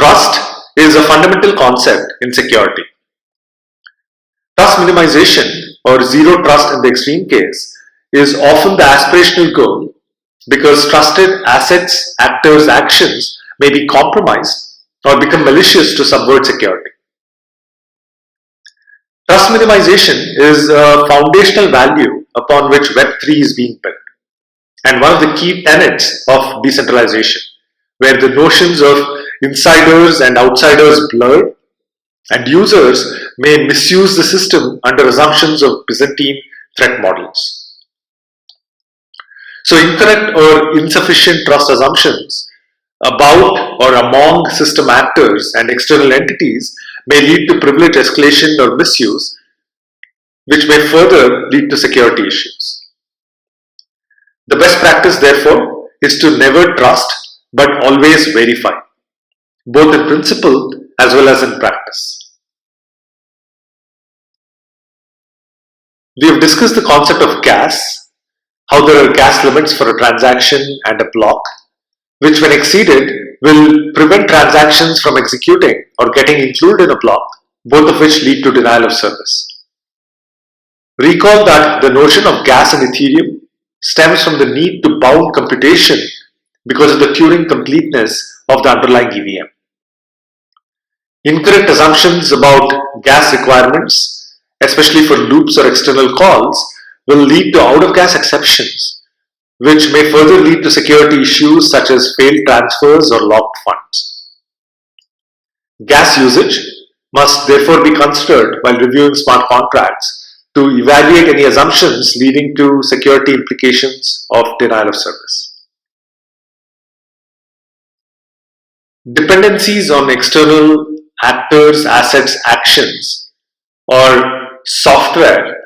Trust is a fundamental concept in security. Trust minimization, or zero trust in the extreme case, is often the aspirational goal because trusted assets, actors' actions may be compromised or become malicious to subvert security. Trust minimization is a foundational value upon which Web3 is being built, and one of the key tenets of decentralization, where the notions of insiders and outsiders blur, and users may misuse the system under assumptions of Byzantine threat models. So, incorrect or insufficient trust assumptions about or among system actors and external entities may lead to privilege escalation or misuse, which may further lead to security issues. The best practice, therefore, is to never trust but always verify, both in principle as well as in practice. We have discussed the concept of gas, how there are gas limits for a transaction and a block, which when exceeded will prevent transactions from executing or getting included in a block, both of which lead to denial of service. Recall that the notion of gas in Ethereum stems from the need to bound computation because of the Turing completeness of the underlying EVM. Incorrect assumptions about gas requirements, especially for loops or external calls, will lead to out-of-gas exceptions, which may further lead to security issues such as failed transfers or locked funds. Gas usage must therefore be considered while reviewing smart contracts to evaluate any assumptions leading to security implications of denial of service. Dependencies on external actors, assets, actions, or software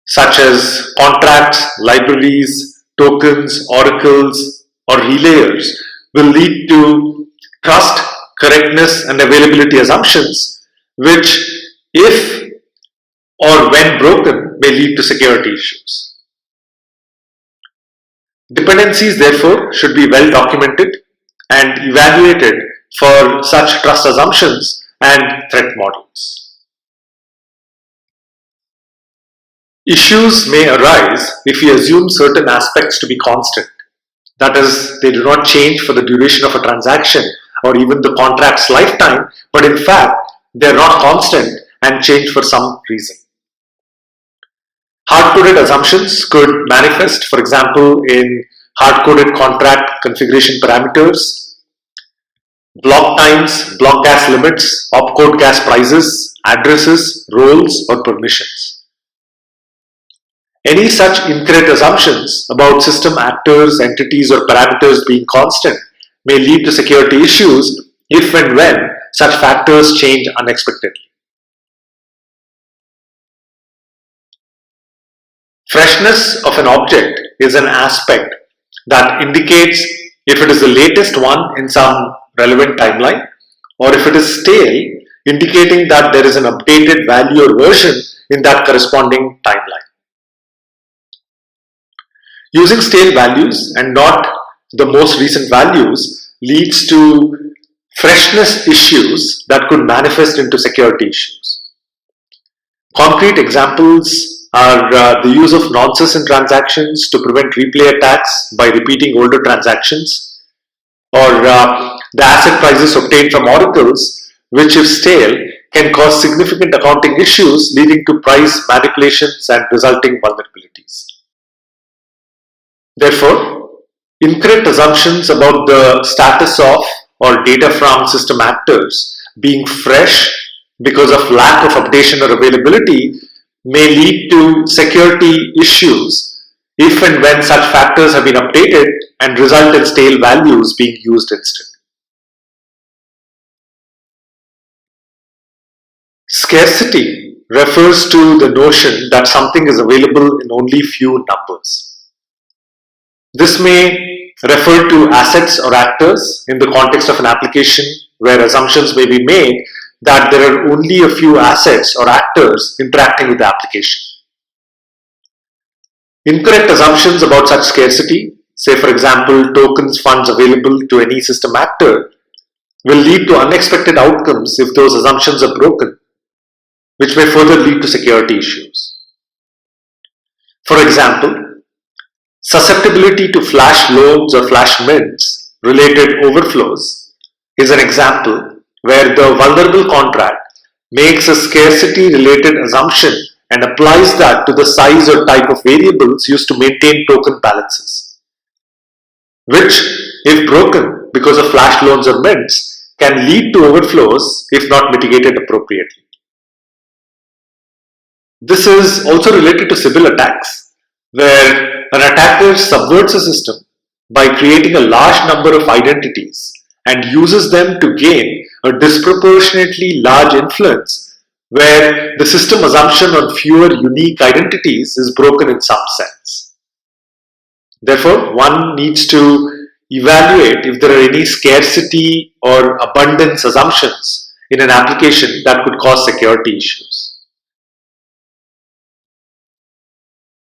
such as contracts, libraries, tokens, oracles, or relayers will lead to trust, correctness, and availability assumptions, which, if or when broken, may lead to security issues. Dependencies, therefore, should be well documented and evaluated for such trust assumptions and threat models. Issues may arise if we assume certain aspects to be constant, that is, they do not change for the duration of a transaction or even the contract's lifetime, but in fact, they are not constant and change for some reason. Hard-coded assumptions could manifest, for example, in hard-coded contract configuration parameters, block times, block gas limits, opcode gas prices, addresses, roles, or permissions. Any such incorrect assumptions about system actors, entities, or parameters being constant may lead to security issues if and when such factors change unexpectedly. Freshness of an object is an aspect that indicates if it is the latest one in some relevant timeline, or if it is stale, indicating that there is an updated value or version in that corresponding timeline. Using stale values and not the most recent values leads to freshness issues that could manifest into security issues. Concrete examples are the use of nonces in transactions to prevent replay attacks by repeating older transactions, or the asset prices obtained from oracles, which if stale can cause significant accounting issues leading to price manipulations and resulting vulnerabilities. Therefore, incorrect assumptions about the status of or data from system actors being fresh because of lack of updation or availability may lead to security issues if and when such factors have been updated and result in stale values being used instead. Scarcity refers to the notion that something is available in only few numbers. This may refer to assets or actors in the context of an application where assumptions may be made that there are only a few assets or actors interacting with the application. Incorrect assumptions about such scarcity, say for example tokens funds available to any system actor, will lead to unexpected outcomes if those assumptions are broken, which may further lead to security issues. For example, susceptibility to flash loans or flash mints related overflows is an example where the vulnerable contract makes a scarcity related assumption and applies that to the size or type of variables used to maintain token balances, which, if broken because of flash loans or mints, can lead to overflows if not mitigated appropriately. This is also related to Sybil attacks, where an attacker subverts a system by creating a large number of identities and uses them to gain a disproportionately large influence, where the system assumption on fewer unique identities is broken in some sense. Therefore, one needs to evaluate if there are any scarcity or abundance assumptions in an application that could cause security issues.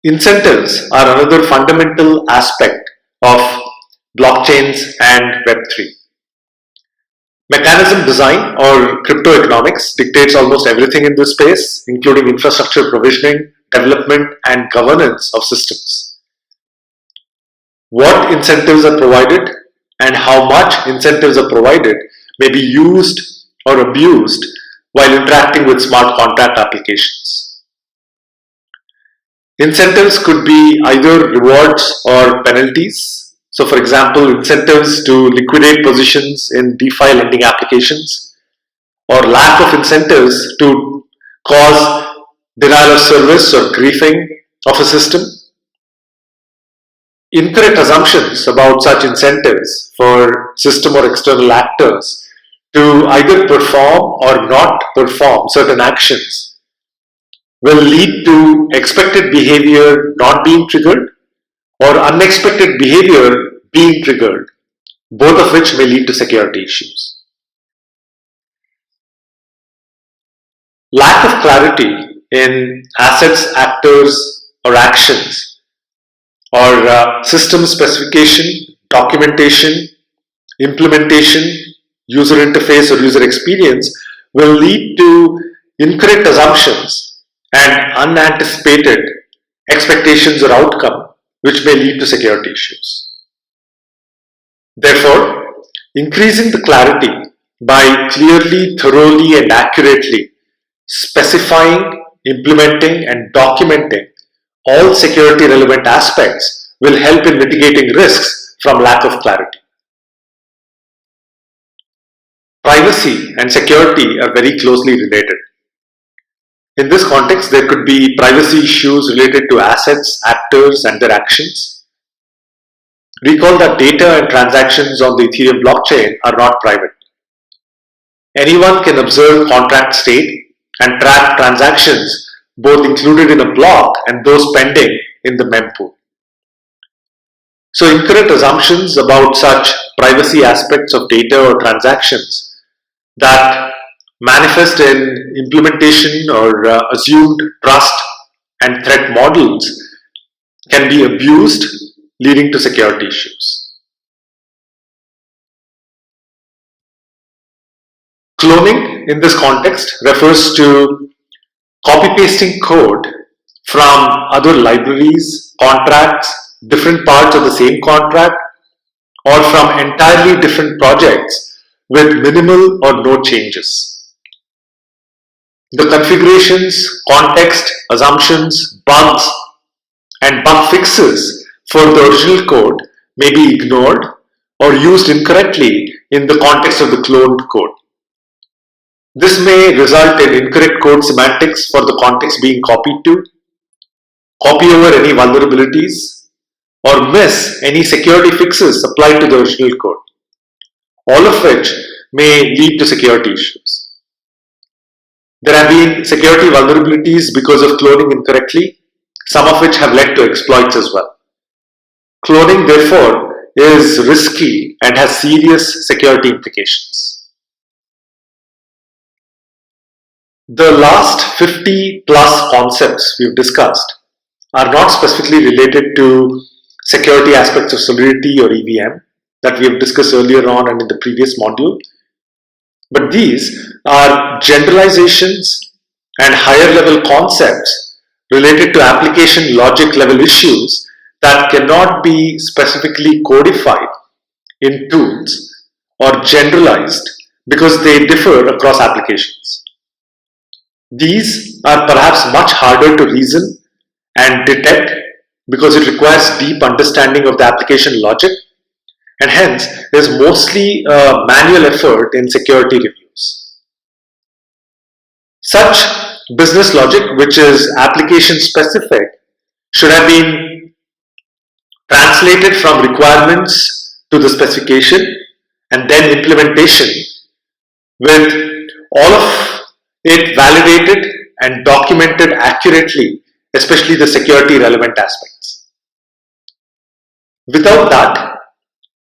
Incentives are another fundamental aspect of blockchains and Web3. Mechanism design or crypto economics dictates almost everything in this space, including infrastructure provisioning, development, and governance of systems. What incentives are provided and how much incentives are provided may be used or abused while interacting with smart contract applications. Incentives could be either rewards or penalties. So, for example, incentives to liquidate positions in DeFi lending applications, or lack of incentives to cause denial of service or griefing of a system. Incorrect assumptions about such incentives for system or external actors to either perform or not perform certain actions will lead to expected behavior not being triggered or unexpected behavior being triggered, both of which may lead to security issues. Lack of clarity in assets, actors, or actions, or system specification, documentation, implementation, user interface, or user experience will lead to incorrect assumptions and unanticipated expectations or outcome, which may lead to security issues. Therefore, increasing the clarity by clearly, thoroughly, and accurately specifying, implementing, and documenting all security relevant aspects will help in mitigating risks from lack of clarity. Privacy and security are very closely related. In this context, there could be privacy issues related to assets, actors, and their actions. Recall that data and transactions on the Ethereum blockchain are not private. Anyone can observe contract state and track transactions both included in a block and those pending in the mempool. So incorrect assumptions about such privacy aspects of data or transactions that manifest in implementation or assumed trust and threat models can be abused, leading to security issues. Cloning in this context refers to copy-pasting code from other libraries, contracts, different parts of the same contract, or from entirely different projects with minimal or no changes. The configurations, context, assumptions, bugs, and bug fixes for the original code may be ignored or used incorrectly in the context of the cloned code. This may result in incorrect code semantics for the context being copied to, copy over any vulnerabilities, or miss any security fixes applied to the original code, all of which may lead to security issues. There have been security vulnerabilities because of cloning incorrectly, some of which have led to exploits as well. Cloning, therefore, is risky and has serious security implications. The last 50 plus concepts we've discussed are not specifically related to security aspects of Solidity or EVM that we have discussed earlier on and in the previous module, But these are generalizations and higher level concepts related to application logic level issues that cannot be specifically codified in tools or generalized because they differ across applications. These are perhaps much harder to reason and detect because it requires deep understanding of the application logic and hence is mostly a manual effort in security reviews. Such business logic, which is application specific, should have been translated from requirements to the specification and then implementation with all of it validated and documented accurately, especially the security relevant aspects. Without that,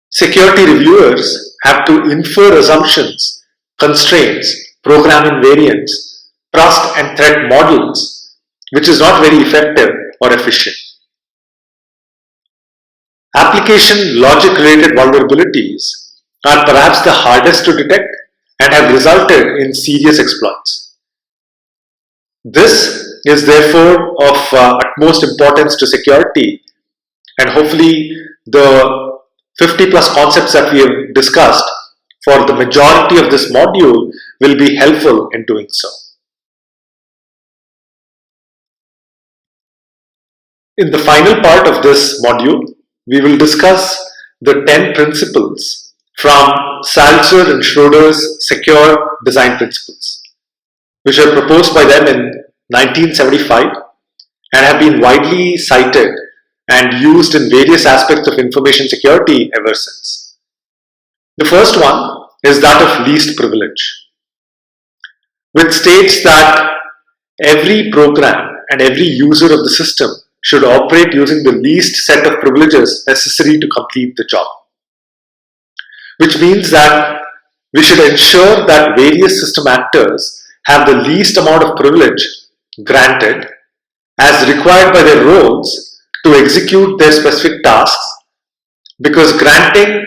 security reviewers have to infer assumptions, constraints, program invariants, trust and threat models, which is not very effective or efficient. Application logic related vulnerabilities are perhaps the hardest to detect and have resulted in serious exploits. This is therefore of utmost importance to security, and hopefully the 50 plus concepts that we have discussed for the majority of this module will be helpful in doing so. In the final part of this module, we will discuss the 10 principles from Salzer and Schroeder's secure design principles, which were proposed by them in 1975 and have been widely cited and used in various aspects of information security ever since. The first one is that of least privilege, which states that every program and every user of the system should operate using the least set of privileges necessary to complete the job. Which means that we should ensure that various system actors have the least amount of privilege granted as required by their roles to execute their specific tasks, because granting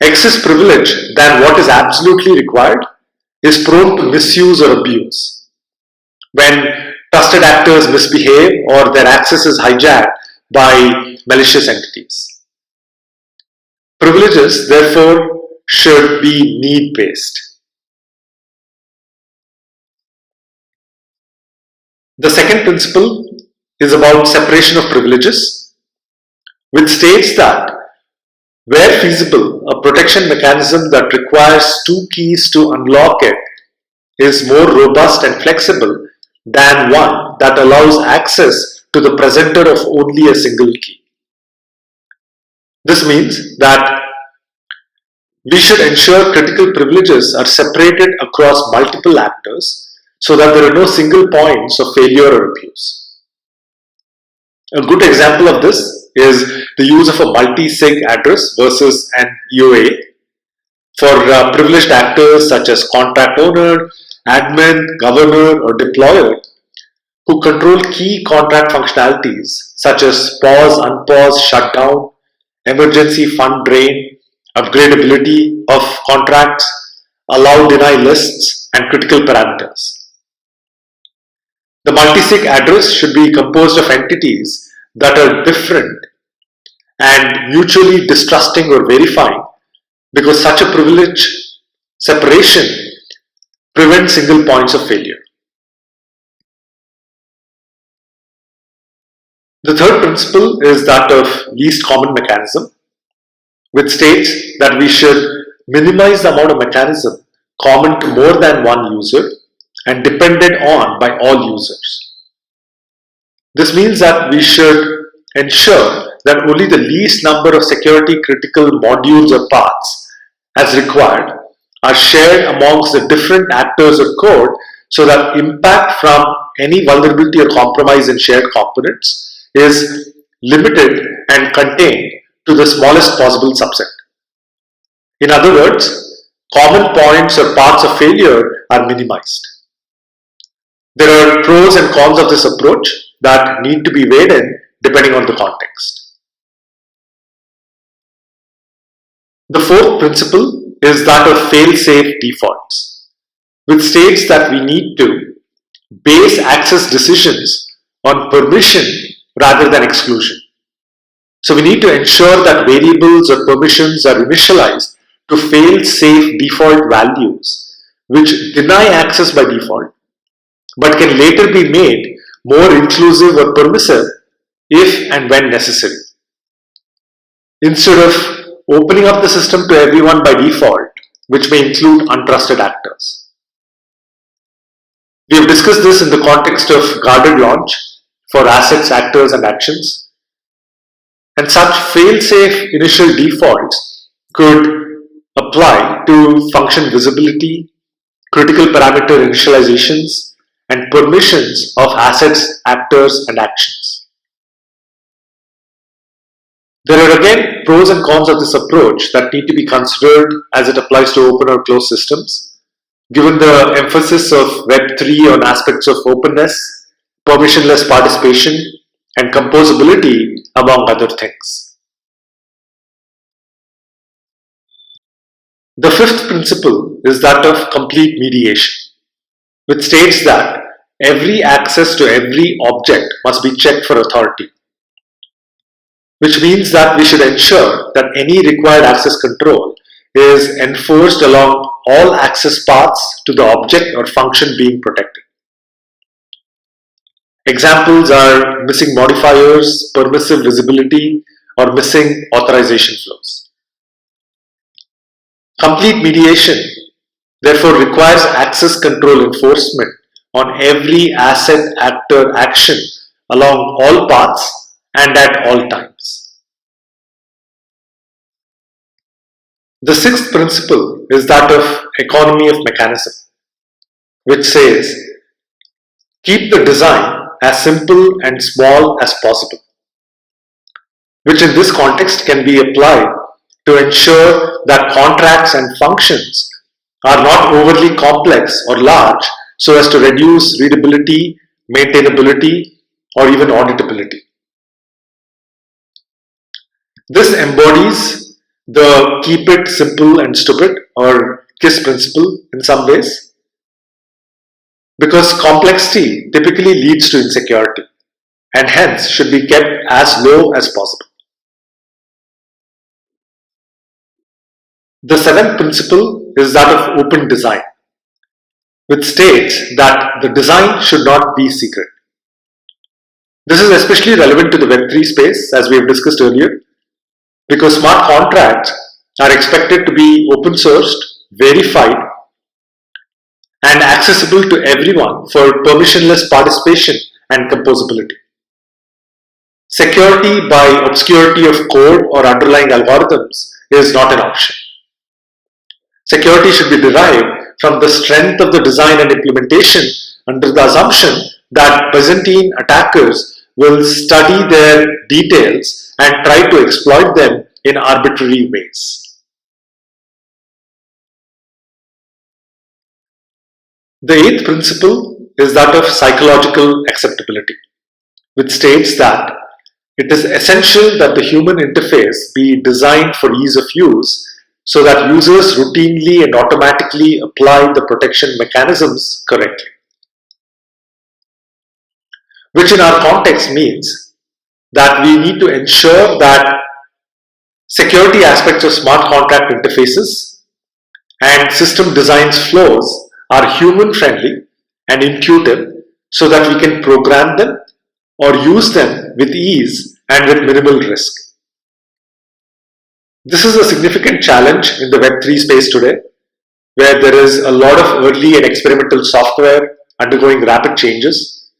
excess privilege than what is absolutely required is prone to misuse or abuse. When trusted actors misbehave or their access is hijacked by malicious entities. Privileges, therefore, should be need-based. The second principle is about separation of privileges, which states that where feasible, a protection mechanism that requires two keys to unlock it is more robust and flexible than one that allows access to the presenter of only a single key. This means that we should ensure critical privileges are separated across multiple actors so that there are no single points of failure or abuse. A good example of this is the use of a multi-sig address versus an EOA for privileged actors such as contract owner, admin, governor, or deployer who control key contract functionalities such as pause, unpause, shutdown, emergency fund drain, upgradability of contracts, allow deny lists, and critical parameters. The multi-sig address should be composed of entities that are different and mutually distrusting or verifying, because such a privilege separation prevents single points of failure. The third principle is that of least common mechanism, which states that we should minimize the amount of mechanism common to more than one user and depended on by all users. This means that we should ensure that only the least number of security critical modules or paths as required are shared amongst the different actors of code so that impact from any vulnerability or compromise in shared components is limited and contained to the smallest possible subset. In other words, common points or paths of failure are minimized. There are pros and cons of this approach that need to be weighed in depending on the context. The fourth principle is that of fail-safe defaults, which states that we need to base access decisions on permission rather than exclusion. So we need to ensure that variables or permissions are initialized to fail-safe default values, which deny access by default, but can later be made more inclusive or permissive if and when necessary. Instead of opening up the system to everyone by default, which may include untrusted actors. We have discussed this in the context of guarded launch for assets, actors, and actions. And such fail-safe initial defaults could apply to function visibility, critical parameter initializations, and permissions of assets, actors, and actions. There are again pros and cons of this approach that need to be considered as it applies to open or closed systems, given the emphasis of Web3 on aspects of openness, permissionless participation, and composability, among other things. The fifth principle is that of complete mediation, which states that every access to every object must be checked for authority, which means that we should ensure that any required access control is enforced along all access paths to the object or function being protected. Examples are missing modifiers, permissive visibility, or missing authorization flows. Complete mediation therefore requires access control enforcement on every asset, actor, action along all paths and at all times. The sixth principle is that of economy of mechanism, which says keep the design as simple and small as possible, which in this context can be applied to ensure that contracts and functions are not overly complex or large so as to reduce readability, maintainability, or even auditability. This embodies the keep it simple and stupid or KISS principle in some ways, because complexity typically leads to insecurity and hence should be kept as low as possible. The seventh principle is that of open design, which states that the design should not be secret. This is especially relevant to the Web3 space, as we have discussed earlier, because smart contracts are expected to be open sourced, verified, and accessible to everyone for permissionless participation and composability. Security by obscurity of code or underlying algorithms is not an option. Security should be derived from the strength of the design and implementation under the assumption that Byzantine attackers will study their details and try to exploit them in arbitrary ways. The eighth principle is that of psychological acceptability, which states that it is essential that the human interface be designed for ease of use so that users routinely and automatically apply the protection mechanisms correctly. Which in our context means that we need to ensure that security aspects of smart contract interfaces and system designs flows are human friendly and intuitive so that we can program them or use them with ease and with minimal risk. This is a significant challenge in the Web3 space today, where there is a lot of early and experimental software undergoing rapid changes,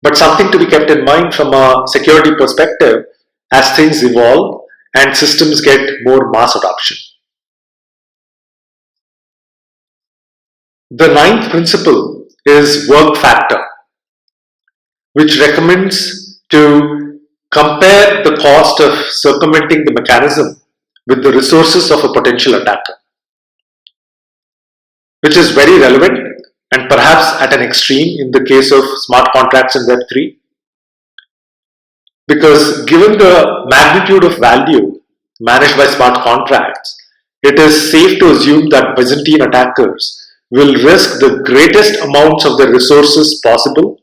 but something to be kept in mind from a security perspective as things evolve and systems get more mass adoption. The ninth principle is work factor, which recommends to compare the cost of circumventing the mechanism with the resources of a potential attacker, which is very relevant and perhaps at an extreme in the case of smart contracts in Web3, because given the magnitude of value managed by smart contracts, it is safe to assume that Byzantine attackers will risk the greatest amounts of their resources possible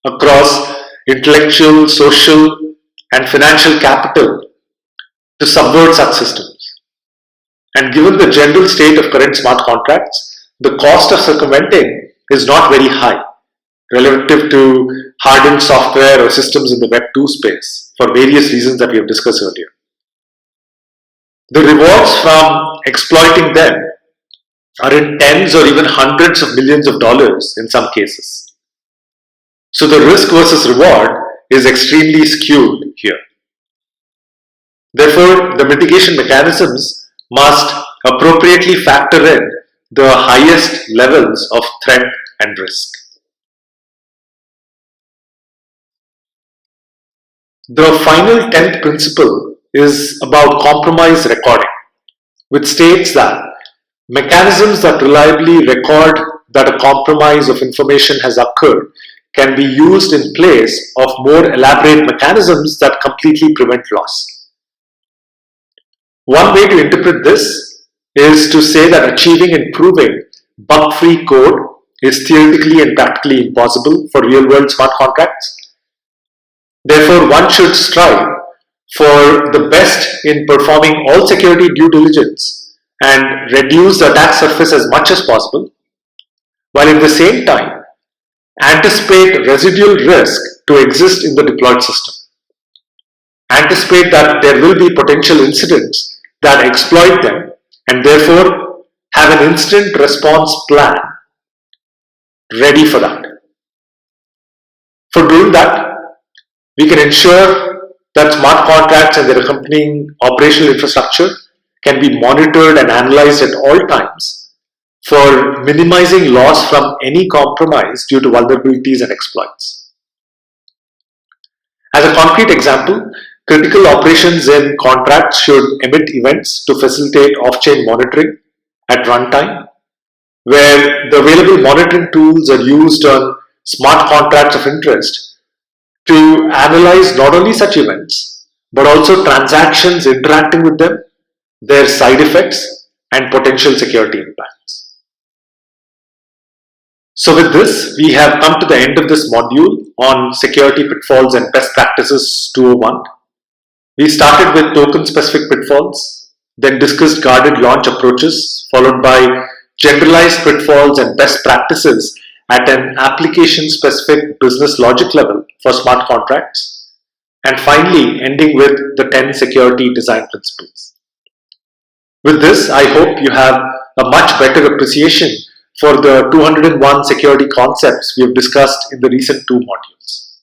across intellectual, social, and financial capital to subvert such systems. And given the general state of current smart contracts, the cost of circumventing is not very high relative to hardened software or systems in the Web 2 space for various reasons that we have discussed earlier. The rewards from exploiting them are in tens or even hundreds of millions of dollars in some cases. So the risk versus reward is extremely skewed here. Therefore, the mitigation mechanisms must appropriately factor in the highest levels of threat and risk. The final 10th principle is about compromise recording, which states that mechanisms that reliably record that a compromise of information has occurred can be used in place of more elaborate mechanisms that completely prevent loss. One way to interpret this is to say that achieving and proving bug-free code is theoretically and practically impossible for real-world smart contracts. Therefore, one should strive for the best in performing all security due diligence and reduce the attack surface as much as possible, while at the same time anticipate residual risk to exist in the deployed system. Anticipate that there will be potential incidents that exploit them and therefore have an instant response plan ready for that. For doing that, we can ensure that smart contracts and their accompanying operational infrastructure can be monitored and analyzed at all times for minimizing loss from any compromise due to vulnerabilities and exploits. As a concrete example, critical operations in contracts should emit events to facilitate off-chain monitoring at runtime, where the available monitoring tools are used on smart contracts of interest to analyze not only such events, but also transactions interacting with them, their side effects, and potential security impacts. So with this, we have come to the end of this module on security pitfalls and best practices 201. We started with token-specific pitfalls, then discussed guarded launch approaches, followed by generalized pitfalls and best practices at an application-specific business logic level for smart contracts, and finally ending with the 10 security design principles. With this, I hope you have a much better appreciation for the 201 security concepts we have discussed in the recent 2 modules.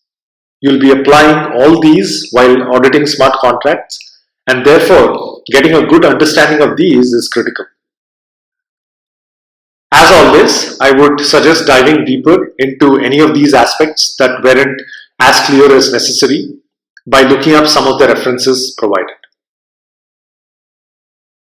You'll be applying all these while auditing smart contracts, and therefore getting a good understanding of these is critical. As always, I would suggest diving deeper into any of these aspects that weren't as clear as necessary by looking up some of the references provided.